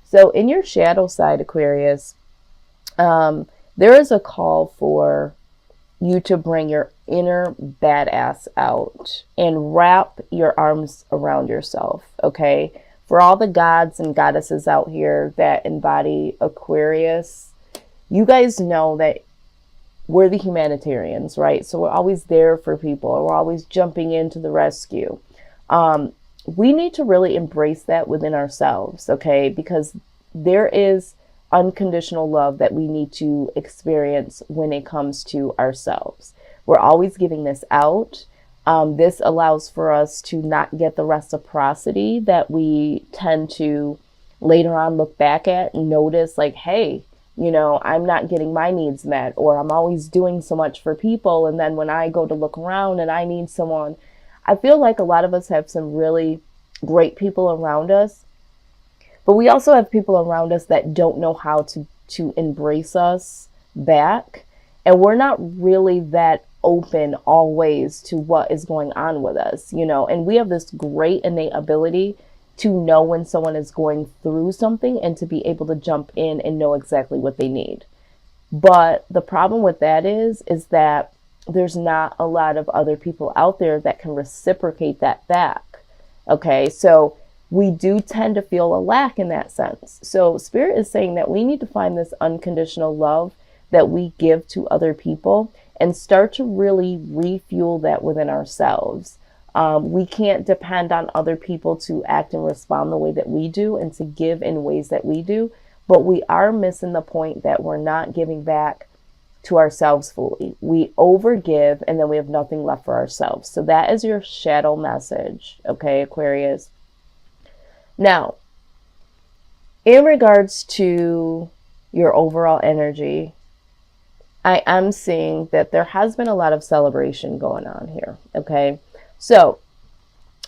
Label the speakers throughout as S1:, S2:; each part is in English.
S1: So in your shadow side, Aquarius, there is a call for you to bring your inner badass out and wrap your arms around yourself, okay? For all the gods and goddesses out here that embody Aquarius, you guys know that we're the humanitarians, right? So we're always there for people. We're always jumping into the rescue. We need to really embrace that within ourselves, okay? Because there is unconditional love that we need to experience when it comes to ourselves. We're always giving this out. This allows for us to not get the reciprocity that we tend to later on look back at and notice, like, hey, you know, I'm not getting my needs met, or I'm always doing so much for people. And then when I go to look around and I need someone, I feel like a lot of us have some really great people around us, but we also have people around us that don't know how to embrace us back. And we're not really that open always to what is going on with us, you know, and we have this great innate ability to know when someone is going through something and to be able to jump in and know exactly what they need. But the problem with that is that there's not a lot of other people out there that can reciprocate that back. Okay, so we do tend to feel a lack in that sense. So Spirit is saying that we need to find this unconditional love that we give to other people and start to really refuel that within ourselves. We can't depend on other people to act and respond the way that we do and to give in ways that we do, but we are missing the point that we're not giving back to ourselves fully. We overgive and then we have nothing left for ourselves. So that is your shadow message, okay, Aquarius? Now, in regards to your overall energy, I am seeing that there has been a lot of celebration going on here, okay? So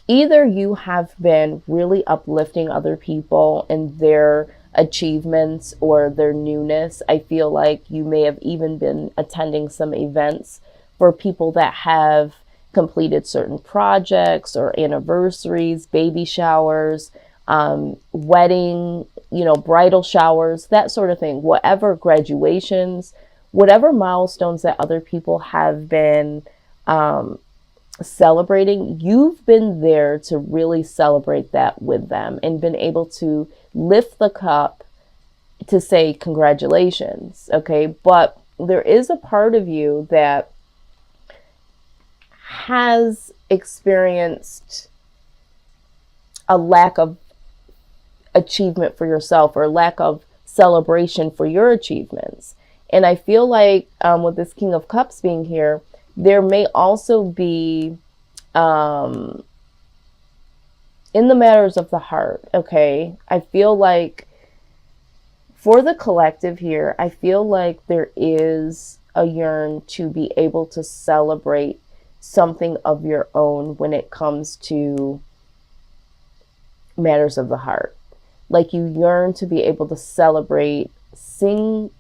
S1: either you have been really uplifting other people and their achievements or their newness. I feel like you may have even been attending some events for people that have completed certain projects or anniversaries, baby showers, wedding, you know, bridal showers, that sort of thing, whatever, graduations, whatever milestones that other people have been celebrating, you've been there to really celebrate that with them and been able to lift the cup to say congratulations, okay? But there is a part of you that has experienced a lack of achievement for yourself or lack of celebration for your achievements. And I feel like with this King of Cups being here, there may also be in the matters of the heart, okay? I feel like for the collective here, I feel like there is a yearn to be able to celebrate something of your own when it comes to matters of the heart. Like you yearn to be able to celebrate, how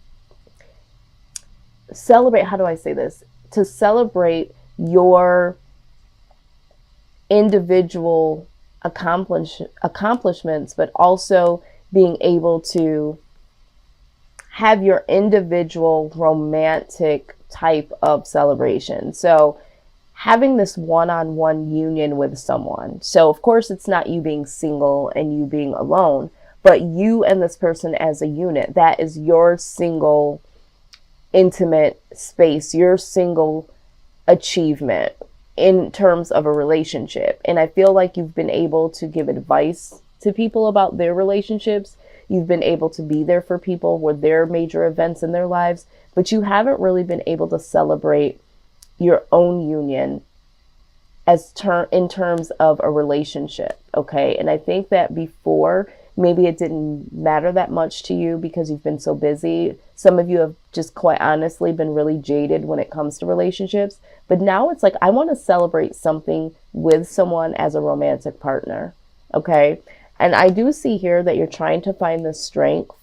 S1: do I say this? To celebrate your individual accomplishments, but also being able to have your individual romantic type of celebration. So having this one-on-one union with someone. So of course it's not you being single and you being alone, but you and this person as a unit. That is your single intimate space, your single achievement in terms of a relationship. And I feel like you've been able to give advice to people about their relationships. You've been able to be there for people with their major events in their lives, but you haven't really been able to celebrate your own union in terms of a relationship, okay? And I think that before, maybe it didn't matter that much to you because you've been so busy. Some of you have just quite honestly been really jaded when it comes to relationships. But now it's like, I want to celebrate something with someone as a romantic partner, okay? And I do see here that you're trying to find the strength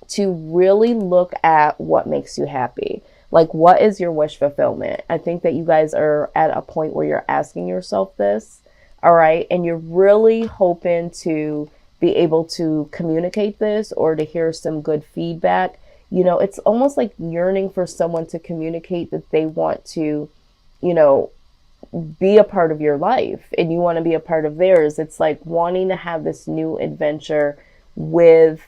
S1: to really look at what makes you happy. Like, what is your wish fulfillment? I think that you guys are at a point where you're asking yourself this, all right? And you're really hoping to be able to communicate this or to hear some good feedback. You know, it's almost like yearning for someone to communicate that they want to, you know, be a part of your life and you want to be a part of theirs. It's like wanting to have this new adventure with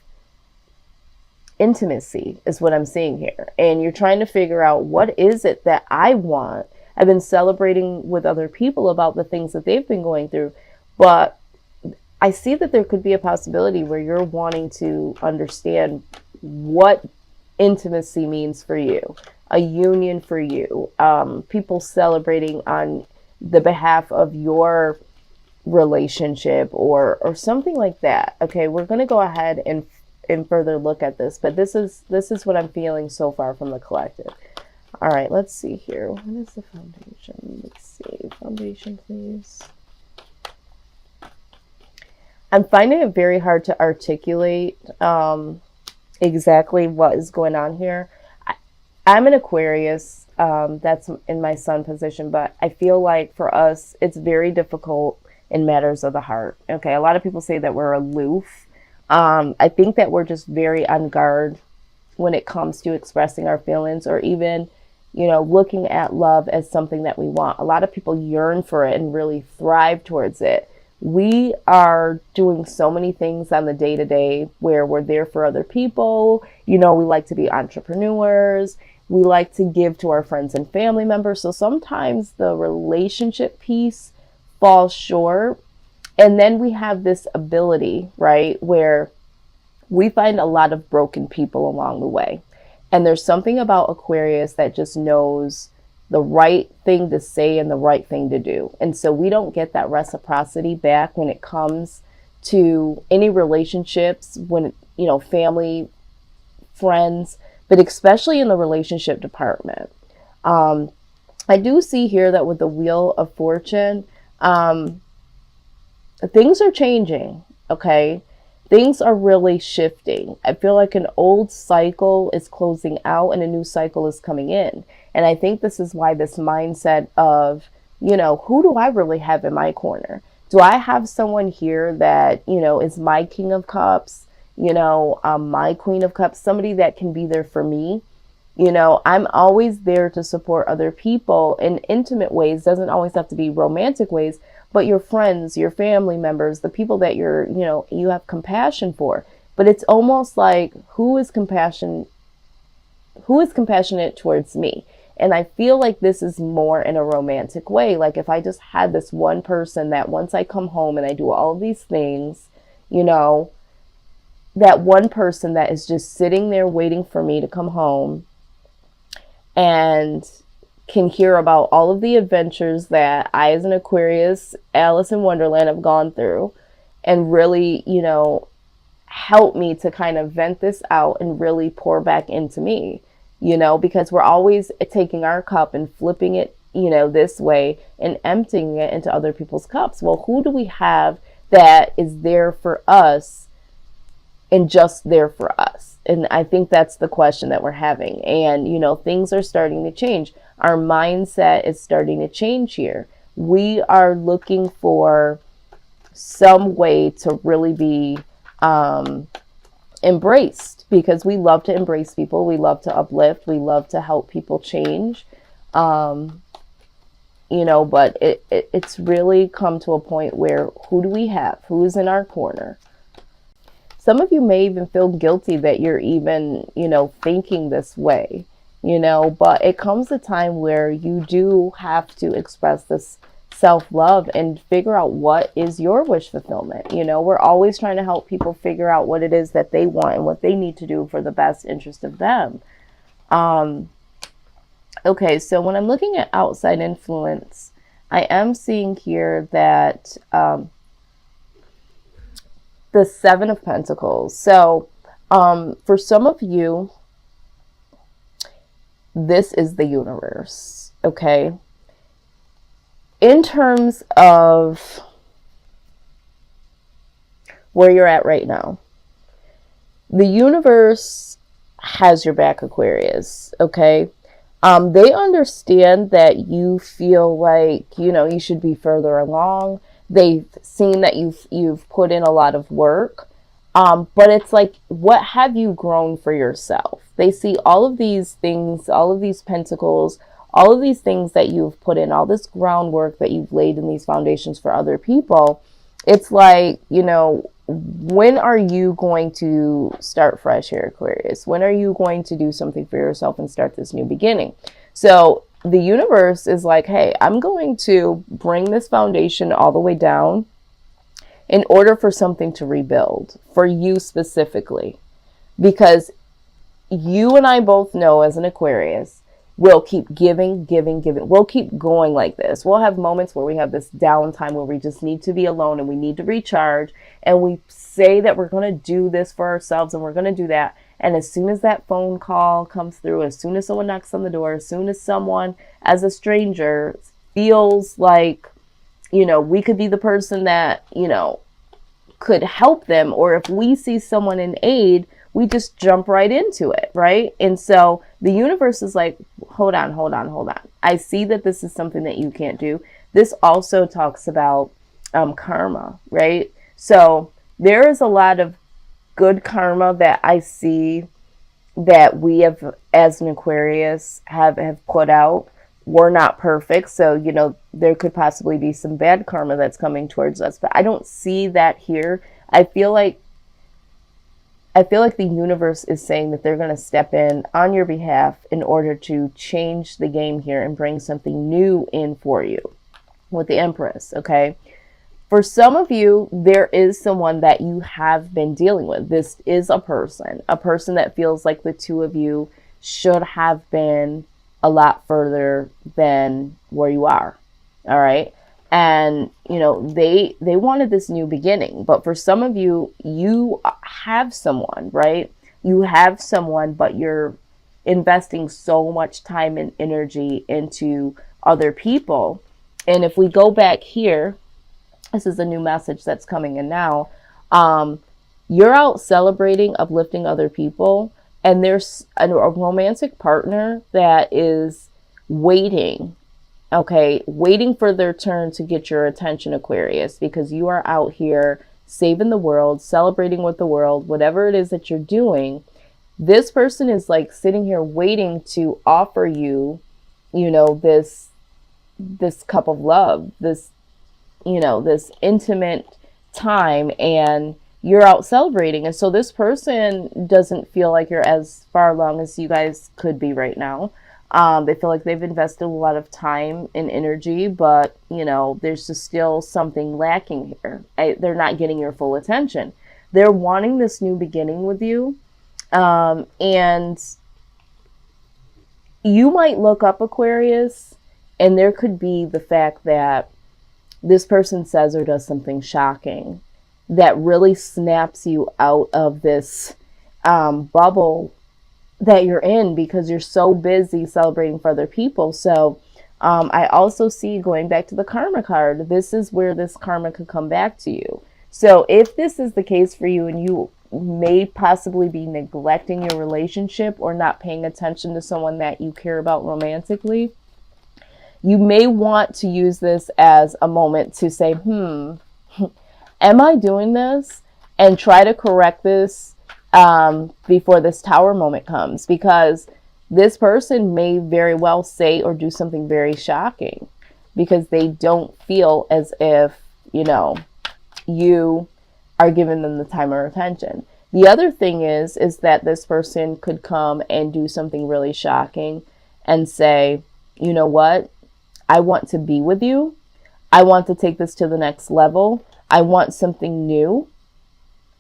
S1: intimacy is what I'm seeing here. And you're trying to figure out, what is it that I want? I've been celebrating with other people about the things that they've been going through, but I see that there could be a possibility where you're wanting to understand what intimacy means for you, a union for you, people celebrating on the behalf of your relationship or something like that. Okay, we're going to go ahead and further look at this, but this is what I'm feeling so far from the collective. All right, let's see here. What is the foundation? Let's see. Foundation, please. I'm finding it very hard to articulate exactly what is going on here. I'm an Aquarius. That's in my sun position, but I feel like for us, it's very difficult in matters of the heart. Okay, a lot of people say that we're aloof. I think that we're just very on guard when it comes to expressing our feelings, or even, you know, looking at love as something that we want. A lot of people yearn for it and really thrive towards it. We are doing so many things on the day-to-day where we're there for other people. You know, we like to be entrepreneurs. We like to give to our friends and family members. So sometimes the relationship piece falls short. And then we have this ability, right, where we find a lot of broken people along the way. And there's something about Aquarius that just knows the right thing to say and the right thing to do. And so we don't get that reciprocity back when it comes to any relationships, when, you know, family, friends, but especially in the relationship department. I do see here that with the Wheel of Fortune, things are changing, okay? Things are really shifting. I feel like an old cycle is closing out and a new cycle is coming in. And I think this is why this mindset of, you know, who do I really have in my corner? Do I have someone here that, you know, is my King of Cups, you know, my Queen of Cups, somebody that can be there for me? You know, I'm always there to support other people in intimate ways. Doesn't always have to be romantic ways, but your friends, your family members, the people that you're, you know, you have compassion for. But it's almost like, who is compassionate towards me? And I feel like this is more in a romantic way. Like if I just had this one person that once I come home and I do all of these things, you know, that one person that is just sitting there waiting for me to come home and can hear about all of the adventures that I, as an Aquarius, Alice in Wonderland, have gone through, and really, you know, help me to kind of vent this out and really pour back into me, you know, because we're always taking our cup and flipping it, you know, this way and emptying it into other people's cups. Well, who do we have that is there for us and just there for us? And I think that's the question that we're having. And, you know, things are starting to change. Our mindset is starting to change here. We are looking for some way to really be embraced, because we love to embrace people. We love to uplift. We love to help people change. You know, but it's really come to a point where, who do we have? Who's in our corner? Some of you may even feel guilty that you're even, you know, thinking this way, you know, but it comes a time where you do have to express this self-love and figure out what is your wish fulfillment. You know, we're always trying to help people figure out what it is that they want and what they need to do for the best interest of them. Okay, so when I'm looking at outside influence, I am seeing here that the Seven of Pentacles. So for some of you, this is the universe, okay? In terms of where you're at right now, the universe has your back, Aquarius, okay? They understand that you feel like, you know, you should be further along. They've seen that you've put in a lot of work. But it's like, what have you grown for yourself? They see all of these things, all of these pentacles, all of these things that you've put in, all this groundwork that you've laid in these foundations for other people. It's like, you know, when are you going to start fresh here, Aquarius? When are you going to do something for yourself and start this new beginning? So the universe is like, hey, I'm going to bring this foundation all the way down in order for something to rebuild for you specifically, because you and I both know as an Aquarius, we'll keep giving. We'll keep going like this. We'll have moments where we have this downtime where we just need to be alone and we need to recharge. And we say that we're going to do this for ourselves and we're going to do that. And as soon as that phone call comes through, as soon as someone knocks on the door, as soon as someone as a stranger feels like, you know, we could be the person that, you know, could help them, or if we see someone in aid, we just jump right into it, right? And so the universe is like, hold on. I see that this is something that you can't do. This also talks about karma, right? So there is a lot of good karma that I see that we have, as an Aquarius, have put out. We're not perfect, so, you know, there could possibly be some bad karma that's coming towards us, but I don't see that here. I feel like the universe is saying that they're going to step in on your behalf in order to change the game here and bring something new in for you with the Empress, okay? For some of you, there is someone that you have been dealing with. This is a person that feels like the two of you should have been a lot further than where you are. All right. And, you know, they wanted this new beginning, but for some of you, you have someone, right? You have someone, but you're investing so much time and energy into other people. And if we go back here, this is a new message that's coming in now. You're out celebrating, uplifting other people. And there's a romantic partner that is waiting, okay, waiting for their turn to get your attention, Aquarius, because you are out here saving the world, celebrating with the world, whatever it is that you're doing. This person is like sitting here waiting to offer you, you know, this cup of love, this, you know, this intimate time, and you're out celebrating. And so this person doesn't feel like you're as far along as you guys could be right now. They feel like they've invested a lot of time and energy, but, you know, there's just still something lacking here. They're not getting your full attention. They're wanting this new beginning with you. And you might look up, Aquarius, and there could be the fact that this person says or does something shocking that really snaps you out of this bubble that you're in, because you're so busy celebrating for other people. So I also see, going back to the karma card, this is where this karma could come back to you. So if this is the case for you, and you may possibly be neglecting your relationship or not paying attention to someone that you care about romantically, you may want to use this as a moment to say, am I doing this? And try to correct this before this Tower moment comes, because this person may very well say or do something very shocking because they don't feel as if, you know, you are giving them the time or attention. The other thing is that this person could come and do something really shocking and say, you know what? I want to be with you. I want to take this to the next level. I want something new.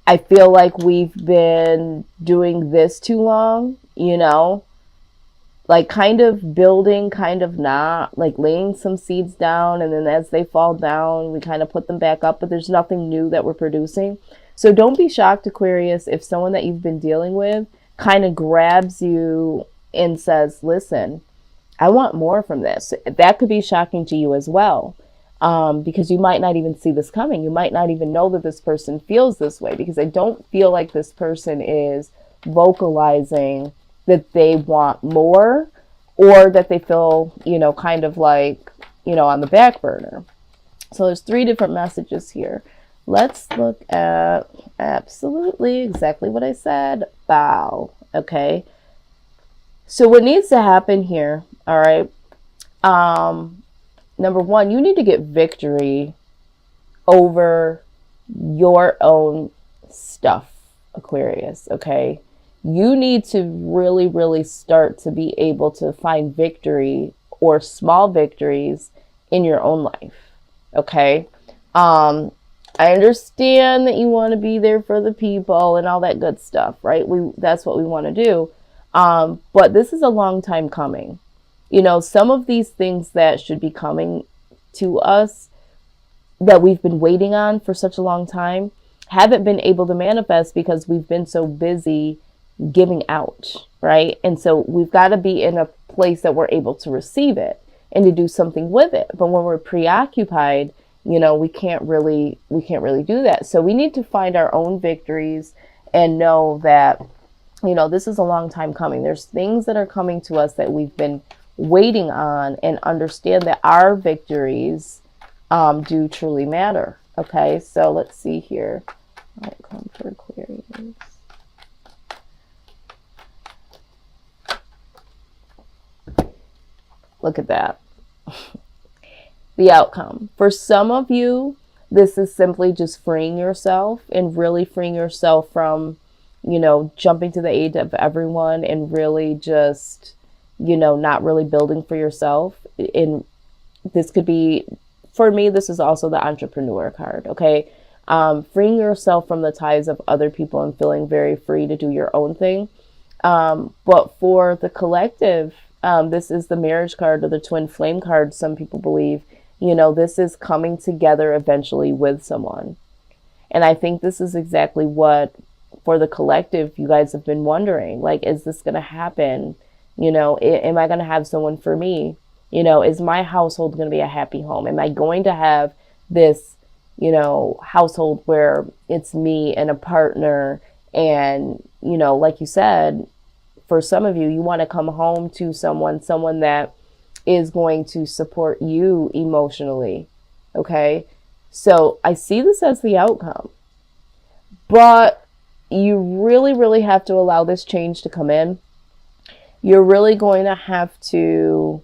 S1: I feel like we've been doing this too long, you know, like kind of building, kind of not, like laying some seeds down. And then as they fall down, we kind of put them back up, but there's nothing new that we're producing. So don't be shocked, Aquarius, if someone that you've been dealing with kind of grabs you and says, listen, I want more from this. That could be shocking to you as well. Because you might not even see this coming. You might not even know that this person feels this way, because I don't feel like this person is vocalizing that they want more, or that they feel, you know, kind of like, you know, on the back burner. So there's 3 different messages here. let's look at absolutely exactly what I said. Bow. Okay. So what needs to happen here, all right? Number one, you need to get victory over your own stuff, Aquarius, okay? You need to really, really start to be able to find victory or small victories in your own life, okay? I understand that you want to be there for the people and all that good stuff, right? That's what we want to do. But this is a long time coming. You know, some of these things that should be coming to us that we've been waiting on for such a long time haven't been able to manifest because we've been so busy giving out, right? And so we've got to be in a place that we're able to receive it and to do something with it. But when we're preoccupied, you know, we can't really do that. So we need to find our own victories and know that, you know, this is a long time coming. There's things that are coming to us that we've been waiting on, and understand that our victories do truly matter. Okay, so let's see here. Outcome for Aquarius. Look at that. The outcome. For some of you, this is simply just freeing yourself and really freeing yourself from, you know, jumping to the aid of everyone and really just, you know, not really building for yourself. And this could be, for me, this is also the entrepreneur card, okay? Freeing yourself from the ties of other people and feeling very free to do your own thing. But for the collective, this is the marriage card or the twin flame card, some people believe. You know, this is coming together eventually with someone. And I think this is exactly what, for the collective, you guys have been wondering. Like, is this going to happen? You know, am I going to have someone for me? You know, is my household going to be a happy home? Am I going to have this, you know, household where it's me and a partner? And, you know, like you said, for some of you, you want to come home to someone that is going to support you emotionally. Okay. So I see this as the outcome, but you really, really have to allow this change to come in. You're really going to have to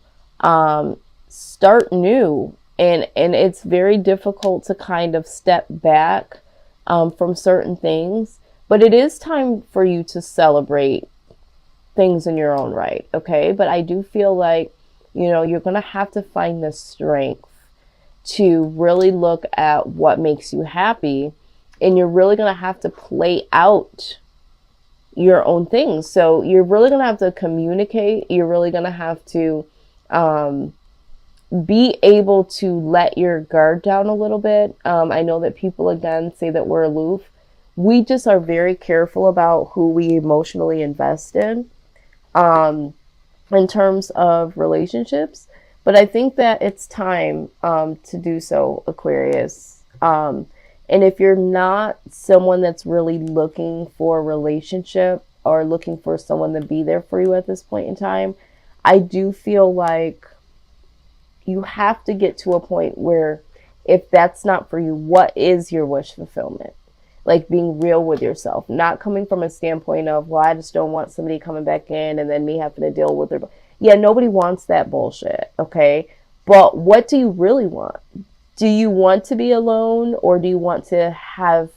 S1: start new, and it's very difficult to kind of step back from certain things, but it is time for you to celebrate things in your own right, okay? But I do feel like, you know, you're going to have to find the strength to really look at what makes you happy, and you're really going to have to play out your own things. So you're really going to have to communicate. You're really going to have to be able to let your guard down a little bit. I know that people, again, say that we're aloof. We just are very careful about who we emotionally invest in terms of relationships. But I think that it's time to do so, Aquarius. And if you're not someone that's really looking for a relationship or looking for someone to be there for you at this point in time, I do feel like you have to get to a point where, if that's not for you, what is your wish fulfillment? Like, being real with yourself, not coming from a standpoint of, well, I just don't want somebody coming back in and then me having to deal with their... Yeah, nobody wants that bullshit, okay? But what do you really want? Do you want to be alone, or do you want to have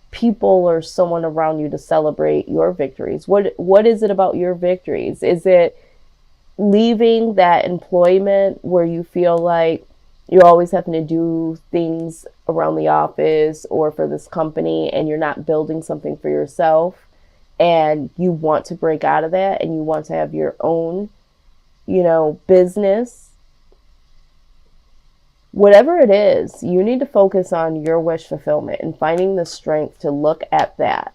S1: people or someone around you to celebrate your victories? What is it about your victories? Is it leaving that employment where you feel like you're always having to do things around the office or for this company, and you're not building something for yourself, and you want to break out of that and you want to have your own, you know, business? Whatever it is, you need to focus on your wish fulfillment and finding the strength to look at that